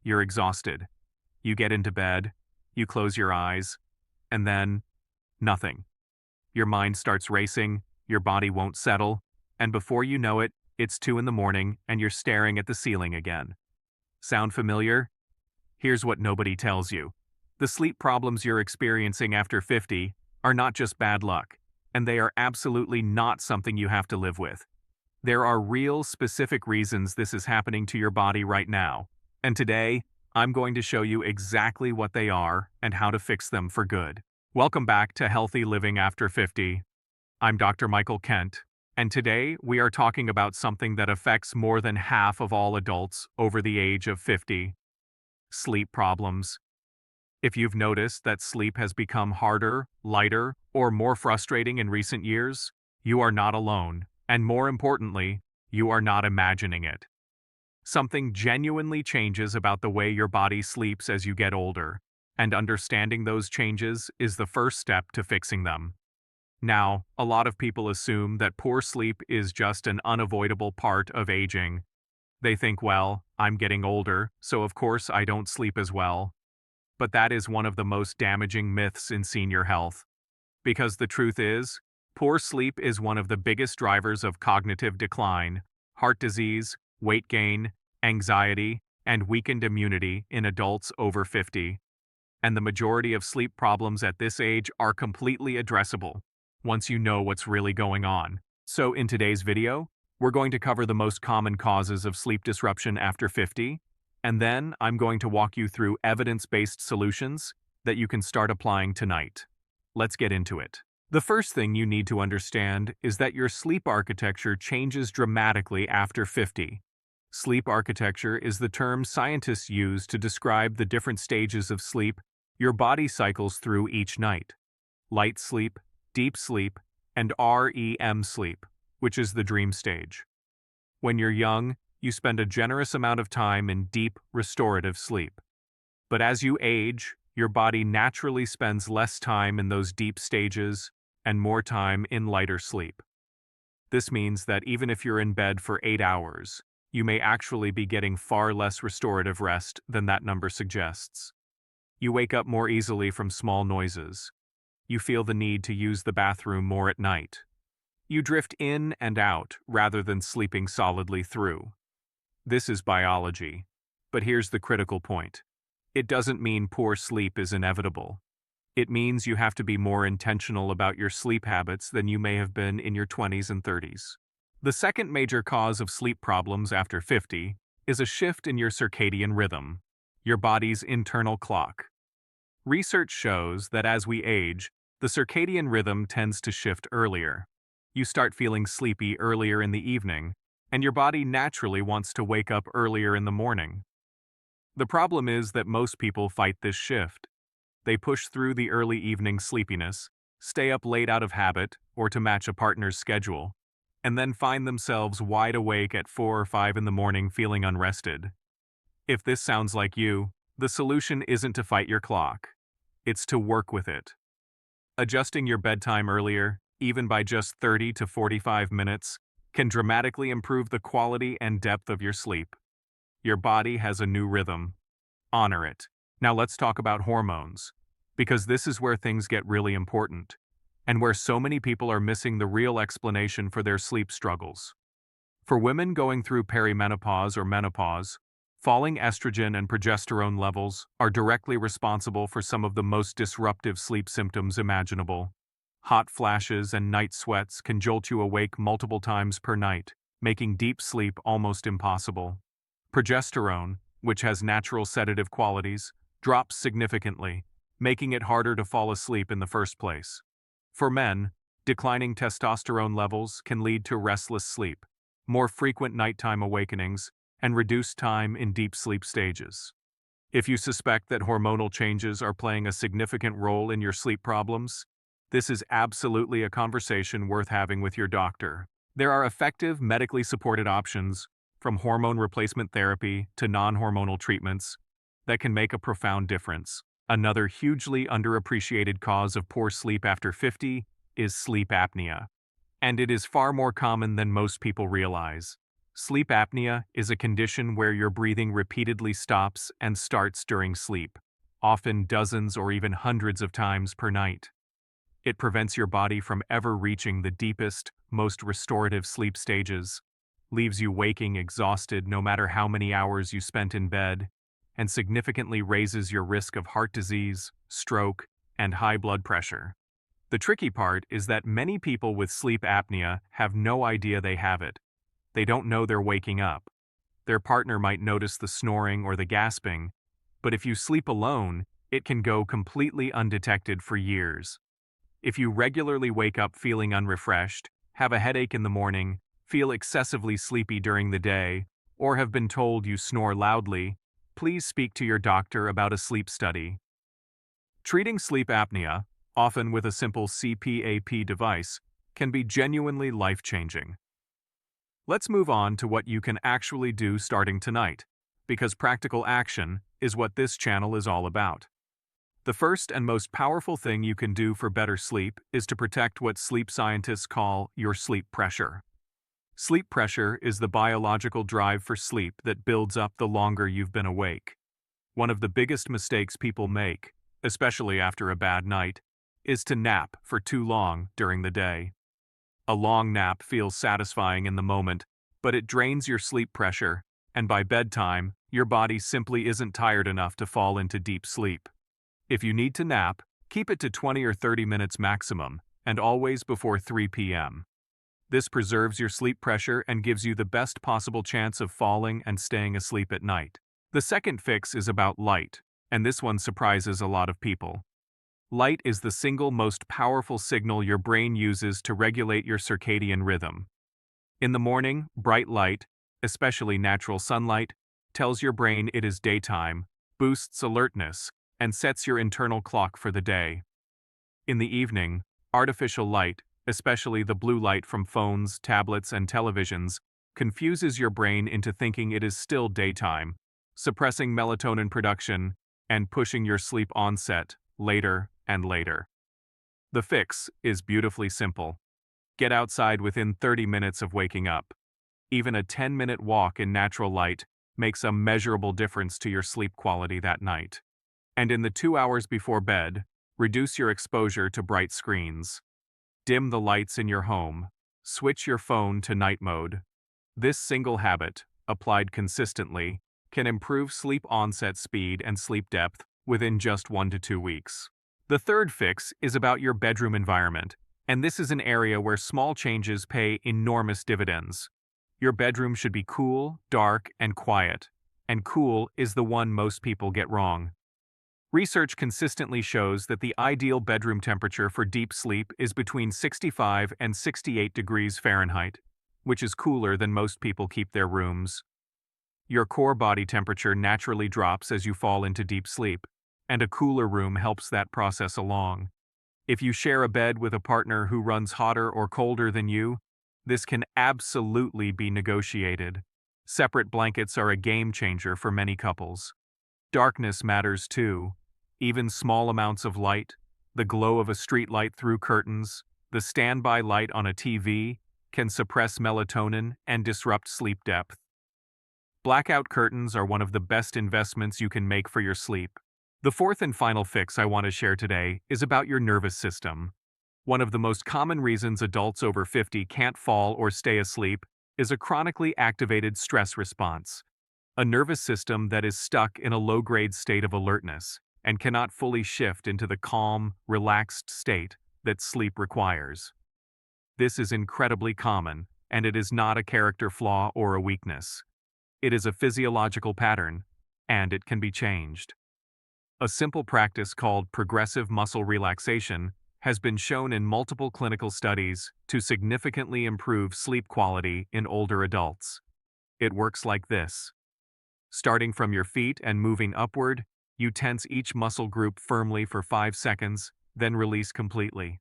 You're exhausted. You get into bed, you close your eyes, and then nothing. Your mind starts racing, your body won't settle, and before you know it, it's 2 in the morning and you're staring at the ceiling again. Sound familiar? Here's what nobody tells you. The sleep problems you're experiencing after 50 are not just bad luck, and they are absolutely not something you have to live with. There are real, specific reasons this is happening to your body right now, and today, I'm going to show you exactly what they are and how to fix them for good. Welcome back to Healthy Living After 50. I'm Dr. Michael Kent, and today we are talking about something that affects more than half of all adults over the age of 50. Sleep problems. If you've noticed that sleep has become harder, lighter, or more frustrating in recent years, you are not alone, and more importantly, you are not imagining it. Something genuinely changes about the way your body sleeps as you get older, and understanding those changes is the first step to fixing them. Now, a lot of people assume that poor sleep is just an unavoidable part of aging. They think, well, I'm getting older, so of course I don't sleep as well. But that is one of the most damaging myths in senior health. Because the truth is, poor sleep is one of the biggest drivers of cognitive decline, heart disease, weight gain, anxiety, and weakened immunity in adults over 50. And the majority of sleep problems at this age are completely addressable once you know what's really going on. So in today's video, we're going to cover the most common causes of sleep disruption after 50, and then I'm going to walk you through evidence-based solutions that you can start applying tonight. Let's get into it. The first thing you need to understand is that your sleep architecture changes dramatically after 50. Sleep architecture is the term scientists use to describe the different stages of sleep your body cycles through each night. Light sleep, deep sleep, and REM sleep, which is the dream stage. When you're young, you spend a generous amount of time in deep, restorative sleep. But as you age, your body naturally spends less time in those deep stages and more time in lighter sleep. This means that even if you're in bed for 8 hours, you may actually be getting far less restorative rest than that number suggests. You wake up more easily from small noises. You feel the need to use the bathroom more at night. You drift in and out rather than sleeping solidly through. This is biology. But here's the critical point. It doesn't mean poor sleep is inevitable. It means you have to be more intentional about your sleep habits than you may have been in your 20s and 30s. The second major cause of sleep problems after 50 is a shift in your circadian rhythm, your body's internal clock. Research shows that as we age, the circadian rhythm tends to shift earlier. You start feeling sleepy earlier in the evening, and your body naturally wants to wake up earlier in the morning. The problem is that most people fight this shift. They push through the early evening sleepiness, stay up late out of habit or to match a partner's schedule, and then find themselves wide awake at 4 or 5 in the morning feeling unrested. If this sounds like you, the solution isn't to fight your clock. It's to work with it. Adjusting your bedtime earlier, even by just 30 to 45 minutes, can dramatically improve the quality and depth of your sleep. Your body has a new rhythm. Honor it. Now let's talk about hormones, because this is where things get really important, and where so many people are missing the real explanation for their sleep struggles. For women going through perimenopause or menopause, falling estrogen and progesterone levels are directly responsible for some of the most disruptive sleep symptoms imaginable. Hot flashes and night sweats can jolt you awake multiple times per night, making deep sleep almost impossible. Progesterone, which has natural sedative qualities, drops significantly, making it harder to fall asleep in the first place. For men, declining testosterone levels can lead to restless sleep, more frequent nighttime awakenings, and reduced time in deep sleep stages. If you suspect that hormonal changes are playing a significant role in your sleep problems, this is absolutely a conversation worth having with your doctor. There are effective, medically supported options, from hormone replacement therapy to non-hormonal treatments, that can make a profound difference. Another hugely underappreciated cause of poor sleep after 50 is sleep apnea, and it is far more common than most people realize. Sleep apnea is a condition where your breathing repeatedly stops and starts during sleep, often dozens or even hundreds of times per night. It prevents your body from ever reaching the deepest, most restorative sleep stages, leaves you waking exhausted no matter how many hours you spent in bed, and significantly raises your risk of heart disease, stroke, and high blood pressure. The tricky part is that many people with sleep apnea have no idea they have it. They don't know they're waking up. Their partner might notice the snoring or the gasping, but if you sleep alone, it can go completely undetected for years. If you regularly wake up feeling unrefreshed, have a headache in the morning, feel excessively sleepy during the day, or have been told you snore loudly, please speak to your doctor about a sleep study. Treating sleep apnea, often with a simple CPAP device, can be genuinely life-changing. Let's move on to what you can actually do starting tonight, because practical action is what this channel is all about. The first and most powerful thing you can do for better sleep is to protect what sleep scientists call your sleep pressure. Sleep pressure is the biological drive for sleep that builds up the longer you've been awake. One of the biggest mistakes people make, especially after a bad night, is to nap for too long during the day. A long nap feels satisfying in the moment, but it drains your sleep pressure, and by bedtime, your body simply isn't tired enough to fall into deep sleep. If you need to nap, keep it to 20 or 30 minutes maximum, and always before 3 p.m. This preserves your sleep pressure and gives you the best possible chance of falling and staying asleep at night. The second fix is about light, and this one surprises a lot of people. Light is the single most powerful signal your brain uses to regulate your circadian rhythm. In the morning, bright light, especially natural sunlight, tells your brain it is daytime, boosts alertness, and sets your internal clock for the day. In the evening, artificial light, especially the blue light from phones, tablets, and televisions, confuses your brain into thinking it is still daytime, suppressing melatonin production and pushing your sleep onset later and later. The fix is beautifully simple. Get outside within 30 minutes of waking up. Even a 10-minute walk in natural light makes a measurable difference to your sleep quality that night. And in the 2 hours before bed, reduce your exposure to bright screens. Dim the lights in your home. Switch your phone to night mode. This single habit, applied consistently, can improve sleep onset speed and sleep depth within just 1 to 2 weeks. The third fix is about your bedroom environment, and this is an area where small changes pay enormous dividends. Your bedroom should be cool, dark, and quiet, and cool is the one most people get wrong. Research consistently shows that the ideal bedroom temperature for deep sleep is between 65 and 68 degrees Fahrenheit, which is cooler than most people keep their rooms. Your core body temperature naturally drops as you fall into deep sleep, and a cooler room helps that process along. If you share a bed with a partner who runs hotter or colder than you, this can absolutely be negotiated. Separate blankets are a game changer for many couples. Darkness matters too. Even small amounts of light, the glow of a street light through curtains, the standby light on a TV, can suppress melatonin and disrupt sleep depth. Blackout curtains are one of the best investments you can make for your sleep. The fourth and final fix I want to share today is about your nervous system. One of the most common reasons adults over 50 can't fall or stay asleep is a chronically activated stress response, a nervous system that is stuck in a low-grade state of alertness and cannot fully shift into the calm, relaxed state that sleep requires. This is incredibly common, and it is not a character flaw or a weakness. It is a physiological pattern, and it can be changed. A simple practice called progressive muscle relaxation has been shown in multiple clinical studies to significantly improve sleep quality in older adults. It works like this. Starting from your feet and moving upward, you tense each muscle group firmly for 5 seconds, then release completely.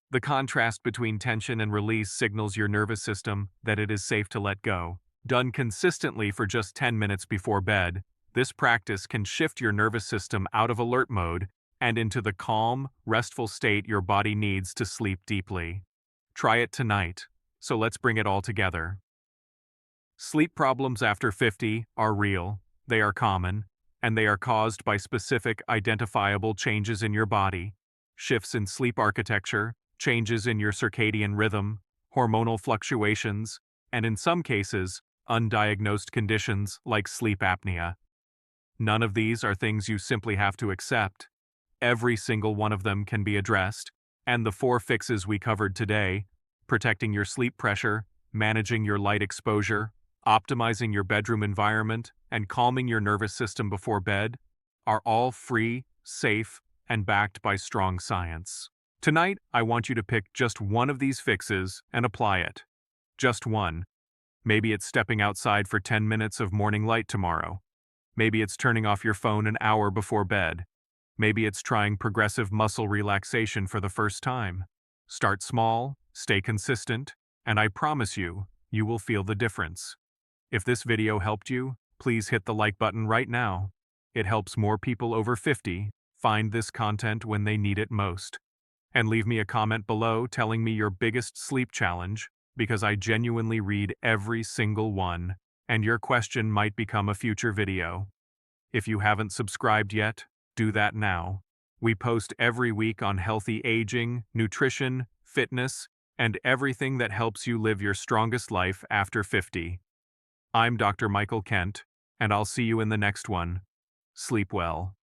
The contrast between tension and release signals your nervous system that it is safe to let go. Done consistently for just 10 minutes before bed, this practice can shift your nervous system out of alert mode and into the calm, restful state your body needs to sleep deeply. Try it tonight. So let's bring it all together. Sleep problems after 50 are real, they are common, and they are caused by specific identifiable changes in your body, shifts in sleep architecture, changes in your circadian rhythm, hormonal fluctuations, and in some cases, undiagnosed conditions like sleep apnea. None of these are things you simply have to accept. Every single one of them can be addressed, and the 4 fixes we covered today, protecting your sleep pressure, managing your light exposure, optimizing your bedroom environment, and calming your nervous system before bed, are all free, safe, and backed by strong science. Tonight, I want you to pick just one of these fixes and apply it. Just one. Maybe it's stepping outside for 10 minutes of morning light tomorrow. Maybe it's turning off your phone an hour before bed. Maybe it's trying progressive muscle relaxation for the first time. Start small, stay consistent, and I promise you, you will feel the difference. If this video helped you, please hit the like button right now. It helps more people over 50 find this content when they need it most. And leave me a comment below telling me your biggest sleep challenge, because I genuinely read every single one, and your question might become a future video. If you haven't subscribed yet, do that now. We post every week on healthy aging, nutrition, fitness, and everything that helps you live your strongest life after 50. I'm Dr. Michael Kent, and I'll see you in the next one. Sleep well.